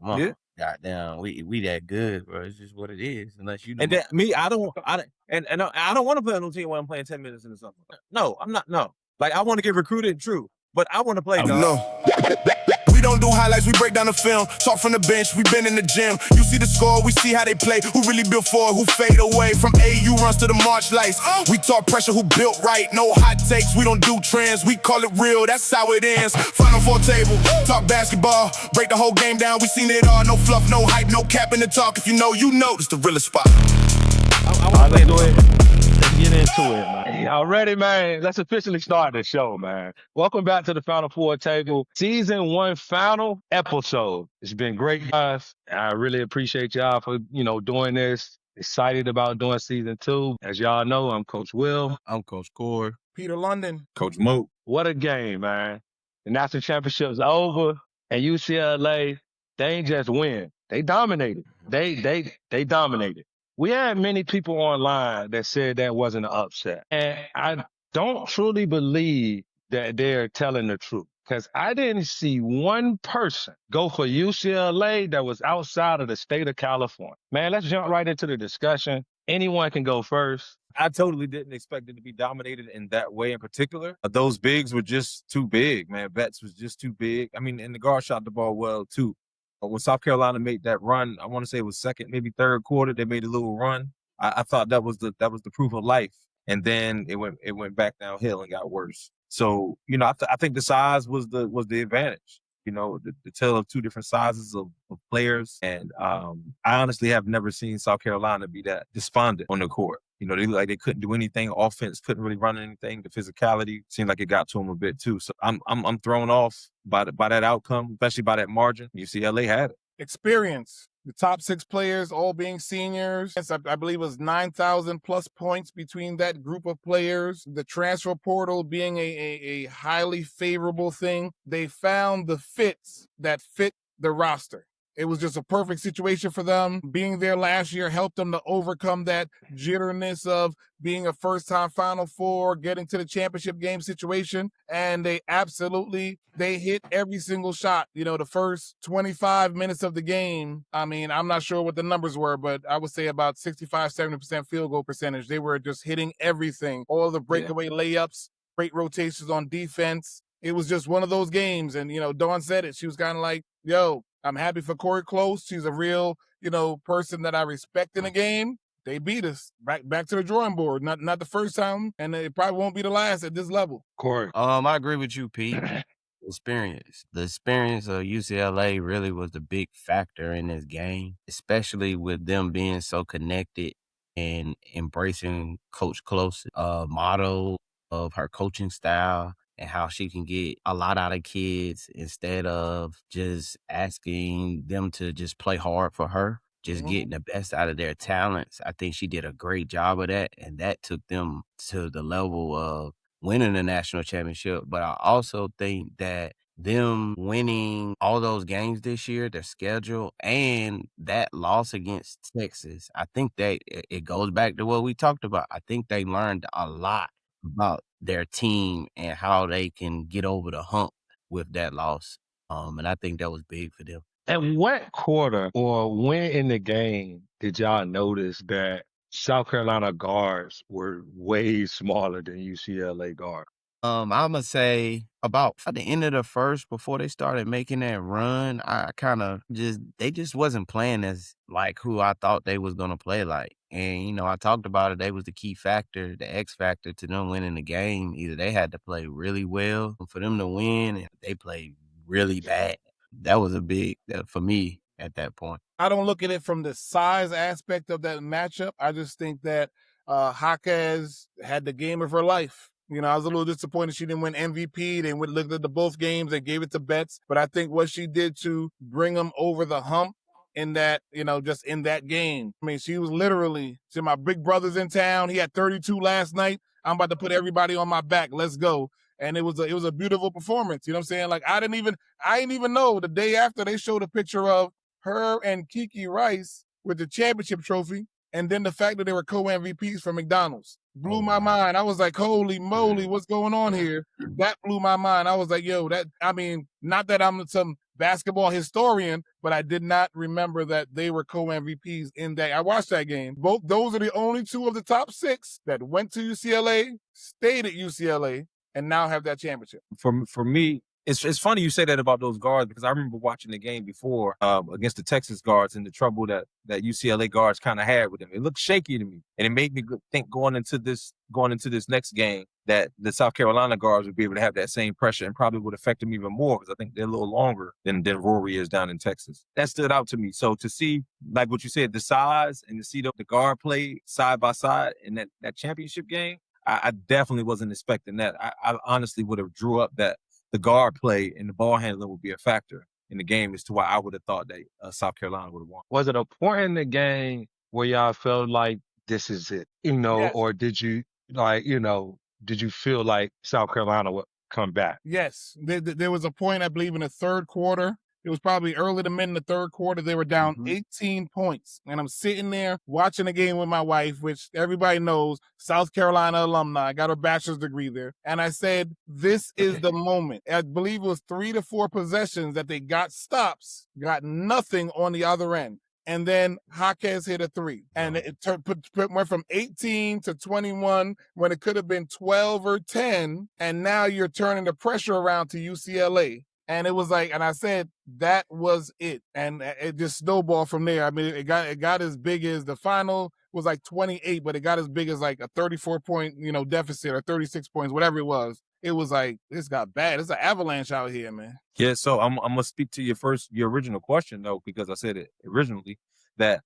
come on. Yeah. Goddamn, we that good, bro. It's just what it is. Unless you And the then me, I don't want to play on a team where I'm playing 10 minutes in the summer. No, I'm not. No, like I want to get recruited, true, but I want to play. No. We don't do highlights, we break down the film. Talk from the bench, we been in the gym. You see the score, we see how they play. Who really built for it, who fade away. From AU runs to the March lights. We talk pressure, who built right. No hot takes, we don't do trends. We call it real, that's how it ends. Final four table, talk basketball. Break the whole game down, we seen it all. No fluff, no hype, no cap in the talk. If you know, it's the realest spot. I want to play Let's get into it, man. Y'all ready, man? Let's officially start the show, man. Welcome back to the Final Four Table, Season 1 final episode. It's been great, guys. I really appreciate y'all for, doing this. Excited about doing Season 2. As y'all know, I'm Coach Will. I'm Coach Core. Peter London. Coach Moat. What a game, man. The national championship's over, and UCLA, they ain't just win. They dominated. They dominated. We had many people online that said that wasn't an upset. And I don't truly believe that they're telling the truth, because I didn't see one person go for UCLA that was outside of the state of California. Man, let's jump right into the discussion. Anyone can go first. I totally didn't expect it to be dominated in that way in particular. Those bigs were just too big, man. Betts was just too big. I mean, and the guard shot the ball well, too. When South Carolina made that run, I want to say it was second, maybe third quarter, they made a little run. I thought that was the proof of life. And then it went back downhill and got worse. So, I think the size was the advantage. The tale of two different sizes of players. And I honestly have never seen South Carolina be that despondent on the court. They looked like they couldn't do anything. Offense couldn't really run anything. The physicality seemed like it got to them a bit too. So I'm thrown off by that outcome, especially by that margin. UCLA had it. Experience. The top 6 players all being seniors. I believe it was 9,000 plus points between that group of players. The transfer portal being a highly favorable thing. They found the fits that fit the roster. It was just a perfect situation for them. Being there last year helped them to overcome that jitterness of being a first-time Final Four, getting to the championship game situation. And they hit every single shot. The first 25 minutes of the game, I mean, I'm not sure what the numbers were, but I would say about 65, 70% field goal percentage. They were just hitting everything. All the breakaway layups, great rotations on defense. It was just one of those games. And, Dawn said it. She was kind of like, yo, I'm happy for Corey Close. She's a real, person that I respect in the game. They beat us. Back to the drawing board. Not the first time, and it probably won't be the last at this level. Corey. I agree with you, Pete. The experience of UCLA really was the big factor in this game, especially with them being so connected and embracing Coach Close's motto of her coaching style, and how she can get a lot out of kids instead of just asking them to just play hard for her, just getting the best out of their talents. I think she did a great job of that, and that took them to the level of winning the national championship. But I also think that them winning all those games this year, their schedule, and that loss against Texas, I think it goes back to what we talked about. I think they learned a lot about their team and how they can get over the hump with that loss. And I think that was big for them. And what quarter or when in the game did y'all notice that South Carolina guards were way smaller than UCLA guards? I'm going to say about at the end of the first, before they started making that run, I kind of they just wasn't playing as like who I thought they was going to play like. And, I talked about it. They was the key factor, the X factor to them winning the game. Either they had to play really well for them to win, and they played really bad. That was a big, for me at that point. I don't look at it from the size aspect of that matchup. I just think that Jaquez had the game of her life. I was a little disappointed she didn't win MVP. They looked at the both games. They gave it to Betts. But I think what she did to bring them over the hump in that, just in that game. I mean, she was literally, my big brother's in town. He had 32 last night. I'm about to put everybody on my back. Let's go. And it was a beautiful performance. You know what I'm saying? Like, I didn't even know the day after they showed a picture of her and Kiki Rice with the championship trophy. And then the fact that they were co-MVPs for McDonald's blew my mind. I was like, holy moly, what's going on here? That blew my mind. I was like, yo, not that I'm some basketball historian, but I did not remember that they were co-MVPs in that. I watched that game. Those are the only two of the top 6 that went to UCLA, stayed at UCLA, and now have that championship. For me, it's funny you say that about those guards, because I remember watching the game before against the Texas guards and the trouble that UCLA guards kind of had with them. It looked shaky to me, and it made me think going into this next game that the South Carolina guards would be able to have that same pressure and probably would affect them even more, because I think they're a little longer than Rory is down in Texas. That stood out to me. So to see, like what you said, the size, and to see the guard play side by side in that championship game, I definitely wasn't expecting that. I honestly would have drew up that the guard play and the ball handling would be a factor in the game as to why I would have thought that South Carolina would have won. Was it a point in the game where y'all felt like this is it, Yes. or did you did you feel like South Carolina would come back? Yes. There was a point, I believe, in the third quarter. It was probably early to mid in the third quarter. They were down 18 points. And I'm sitting there watching the game with my wife, which everybody knows, South Carolina alumni, got her bachelor's degree there. And I said, this is the moment. I believe it was 3 to 4 possessions that they got stops, got nothing on the other end. And then Jaquez hit a 3. And it went from 18 to 21 when it could have been 12 or 10. And now you're turning the pressure around to UCLA. And it was like, and I said, that was it. And it just snowballed from there. I mean, it got as big as the final was like 28, but it got as big as like a 34-point, deficit, or 36 points, whatever it was. It was like, this got bad. It's an avalanche out here, man. Yeah, so I'm gonna speak to your original question though, because I said it originally that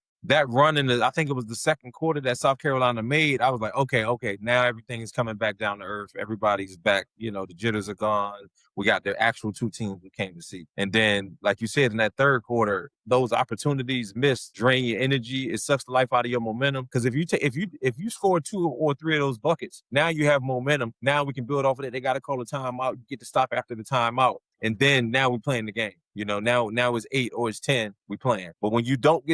run I think it was the second quarter that South Carolina made. I was like, okay, now everything is coming back down to earth. Everybody's back. The jitters are gone. We got the actual 2 teams we came to see. And then, like you said, in that third quarter, those opportunities missed, drain your energy. It sucks the life out of your momentum. Because if you score 2 or 3 of those buckets, now you have momentum. Now we can build off of it. They got to call a timeout. You get to stop after the timeout. And then now we're playing the game. Now it's 8 or it's 10, we playing. But when you don't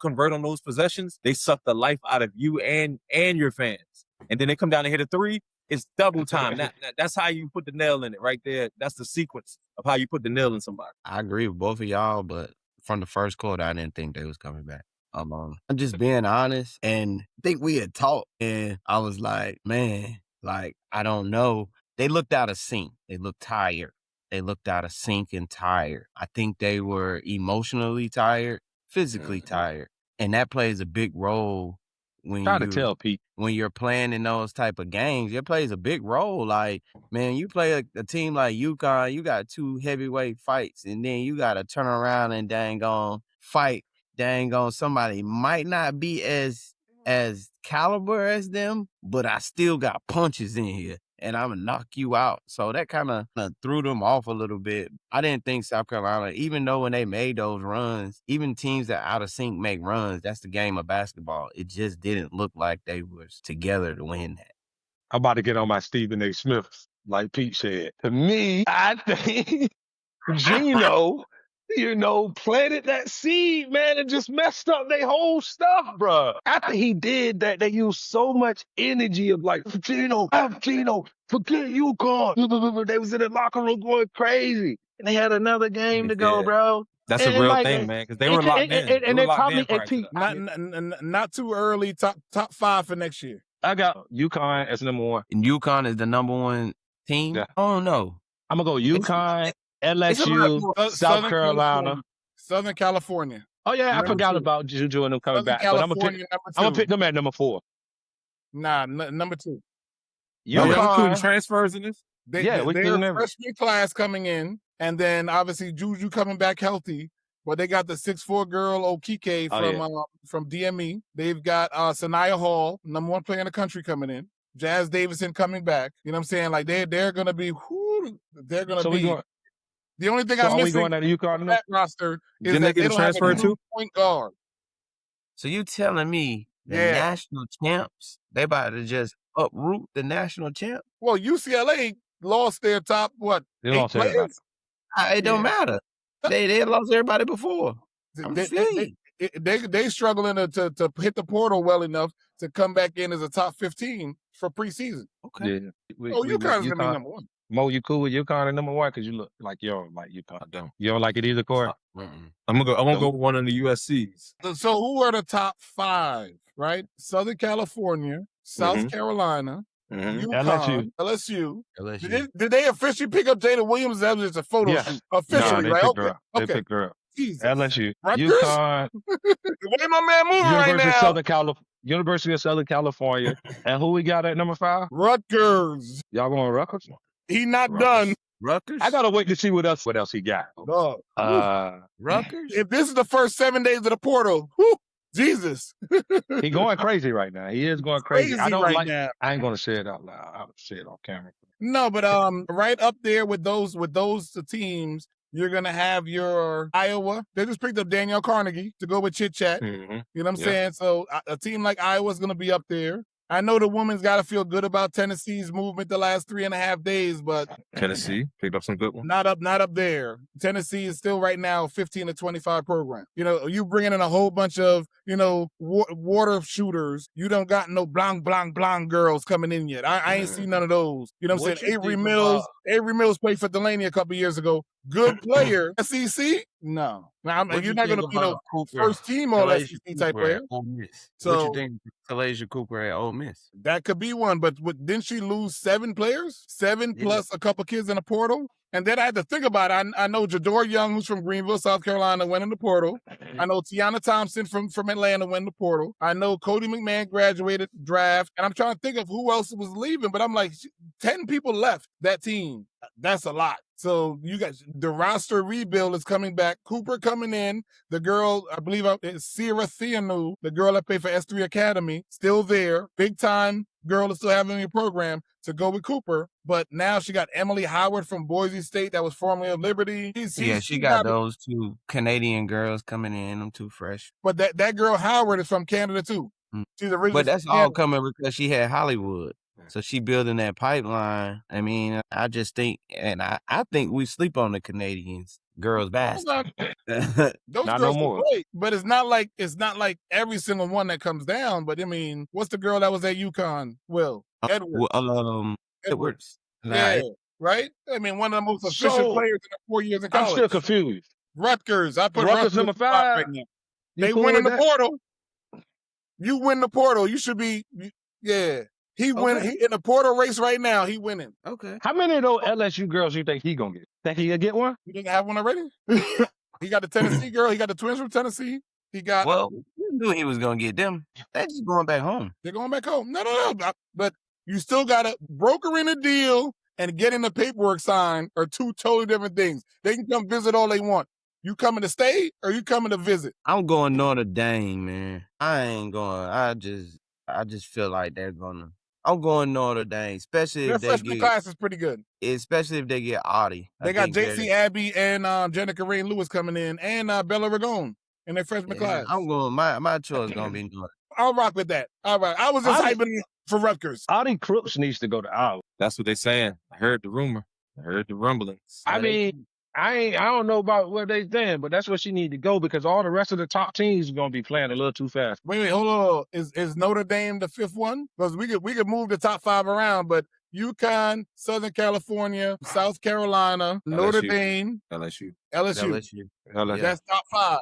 convert on those possessions, they suck the life out of you and your fans. And then they come down and hit a 3, it's double time. That's how you put the nail in it right there. That's the sequence of how you put the nail in somebody. I agree with both of y'all, but from the first quarter, I didn't think they was coming back. I'm just being honest, and I think we had talked, and I was like, man, like, I don't know. They looked out of sync. They looked tired. They looked out of sync and tired. I think they were emotionally tired, physically tired. And that plays a big role when you're playing in those type of games. It plays a big role. Like, man, you play a team like UConn, you got 2 heavyweight fights, and then you got to turn around and dang on fight. Dang on, somebody might not be as caliber as them, but I still got punches in here. And I'm going to knock you out. So that kind of threw them off a little bit. I didn't think South Carolina, even though when they made those runs, even teams that out of sync make runs, that's the game of basketball. It just didn't look like they was together to win that. I'm about to get on my Stephen A. Smith, like Pete said. To me, I think Gino, planted that seed, man, and just messed up their whole stuff, bro. After he did that, they used so much energy of like, Gino, forget UConn. They was in the locker room going crazy. And they had another game to go, bro. That's a real thing, man, because they were locked in. And they probably, not too early, top 5 for next year. I got UConn as number 1. And UConn is the number 1 team? Yeah. Oh, no. I'm going to go UConn, LSU, South Carolina. Southern California. Oh, yeah, I forgot about Juju and them coming back. But I'm going to pick them at number 4. Nah, number 2. Y'all including transfers in this? They're freshman class coming in, and then obviously Juju coming back healthy. But they got the 6'4" girl Okike from DME. They've got Sanaya Hall, number 1 player in the country, coming in. Jazz Davison coming back. You know what I'm saying? Like they're gonna be they're gonna be. The only thing I'm missing going at UConn that roster is Didn't that they get don't transfer have a too? point guard. So you telling me the national champs, they about to just uproot the national champ? Well, UCLA lost their top, They lost everybody. It don't matter. They lost everybody before. They struggling to hit the portal well enough to come back in as a top 15 for preseason. Okay. Yeah. UConn's gonna be number one. Mo, you cool with UConn at number one? Because you look like you don't like UConn. I don't. You don't like it either, Corey? I'm gonna go with one of the USCs. So who are the top 5, right? Southern California, South Carolina, UConn, LSU. Did they officially pick up Jada Williams? That was just a photo shoot. Officially, they right? picked her up. They picked her up. Jesus. LSU, Rutgers? UConn, The way my man moving right now. University of Southern California, and who we got at number 5? Rutgers. Y'all going Rutgers? He not done. Rutgers? I gotta wait to see what else he got. Rutgers? If this is the first 7 days of the portal, whew, Jesus. He going crazy right now. He is going crazy. I don't right now. I ain't gonna say it out loud. I'll say it on camera. No, but right up there with those teams, you're gonna have your Iowa. They just picked up Danielle Carnegie to go with Chit Chat. You know what I'm saying? So a team like Iowa's gonna be up there. I know the women's got to feel good about Tennessee's movement the last 3.5 days, but Tennessee picked up some good ones. Not up there. Tennessee is still right now 15 to 25 program. You know, you bringing in a whole bunch of, water shooters. You don't got no blanc girls coming in yet. I ain't seen none of those. You know what I'm saying? Avery Mills played for Delaney a couple years ago. Good player. SEC? No. Now, you're not going to be first team all SEC type player. So, what you think Kalasia Cooper at Ole Miss? That could be one, but didn't she lose 7 players? 7 plus a couple kids in the portal? And then I had to think about it. I know Jador Young, who's from Greenville, South Carolina, went in the portal. I know Tiana Thompson from Atlanta went in the portal. I know Cody McMahon graduated draft. And I'm trying to think of who else was leaving, but I'm like, 10 people left that team. That's a lot. So you guys, the roster rebuild is coming back. Cooper coming in. The girl, I believe it's Sierra Theanu, the girl that played for S3 Academy, still there. Big time girl is still having your program to go with Cooper. But now she got Emily Howard from Boise State that was formerly of Liberty. She got those 2 Canadian girls coming in, them 2 fresh. But that girl Howard is from Canada too. She's originally But that's all coming because she had Hollywood. So she building that pipeline. I mean, I just think, and I think we sleep on the Canadians girls basketball. Those not girls no more. Great, but it's not like every single one that comes down. But I mean, what's the girl that was at UConn? Edwards. Yeah, right. I mean, one of the most efficient players in the 4 years in college. I'm still confused. Rutgers. I put Rutgers number 5 right now. They win in the portal. You win the portal. You should be. Yeah. He win. He in the portal race right now. He winning. Okay. How many of those LSU girls you think he gonna get? Think he gonna get one? You didn't have one already? He got the Tennessee girl. He got the twins from Tennessee. He got. Well, we knew he was gonna get them. They're just going back home. They're going back home. No. But you still gotta broker in a deal and getting the paperwork signed are 2 totally different things. They can come visit all they want. You coming to stay or you coming to visit? I'm going Notre Dame, man. I ain't going. I just feel like they're gonna. I'm going Notre Dame, especially if their freshman class is pretty good. Especially if they get Audie. They got JC Abbey and Jenica Rain Lewis coming in, and Bella Ragon in their freshman class. I'm going. My choice gonna be Notre. I'll rock with that. All right, I was just hyping for Rutgers. Audie Crooks needs to go to Iowa. That's what they saying. I heard the rumor. I heard the rumblings. I mean, I don't know about what they saying, but that's where she need to go because all the rest of the top teams are gonna be playing a little too fast. Wait, hold on. Is Notre Dame the 5th one? Because we could move the top 5 around, but UConn, Southern California, South Carolina, LSU. Notre Dame, LSU. That's top 5.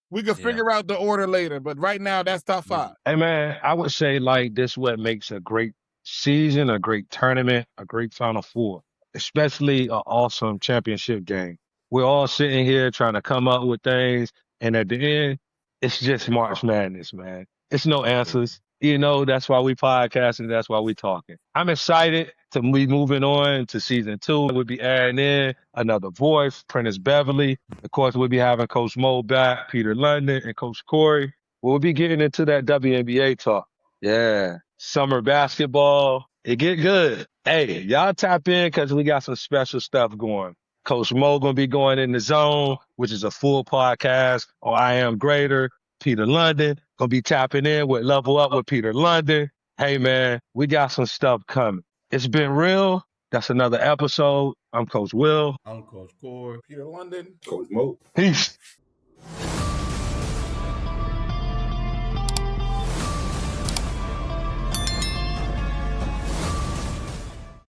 We could figure out the order later, but right now that's top 5. Hey man, I would say like this what makes a great season, a great tournament, a great Final Four, especially an awesome championship game. We're all sitting here trying to come up with things, and at the end, it's just March Madness, man. It's no answers. That's why we podcasting. That's why we talking. I'm excited to be moving on to season 2. We'll be adding in another voice, Prentice Beverly. Of course, we'll be having Coach Mo back, Peter London, and Coach Corey. We'll be getting into that WNBA talk. Yeah. Summer basketball. It get good. Hey, y'all tap in because we got some special stuff going. Coach Mo going to be going in the zone, which is a full podcast on I Am Greater. Peter London going to be tapping in with Level Up with Peter London. Hey, man, we got some stuff coming. It's been real. That's another episode. I'm Coach Will. I'm Coach Core. Peter London. Coach Mo. Peace.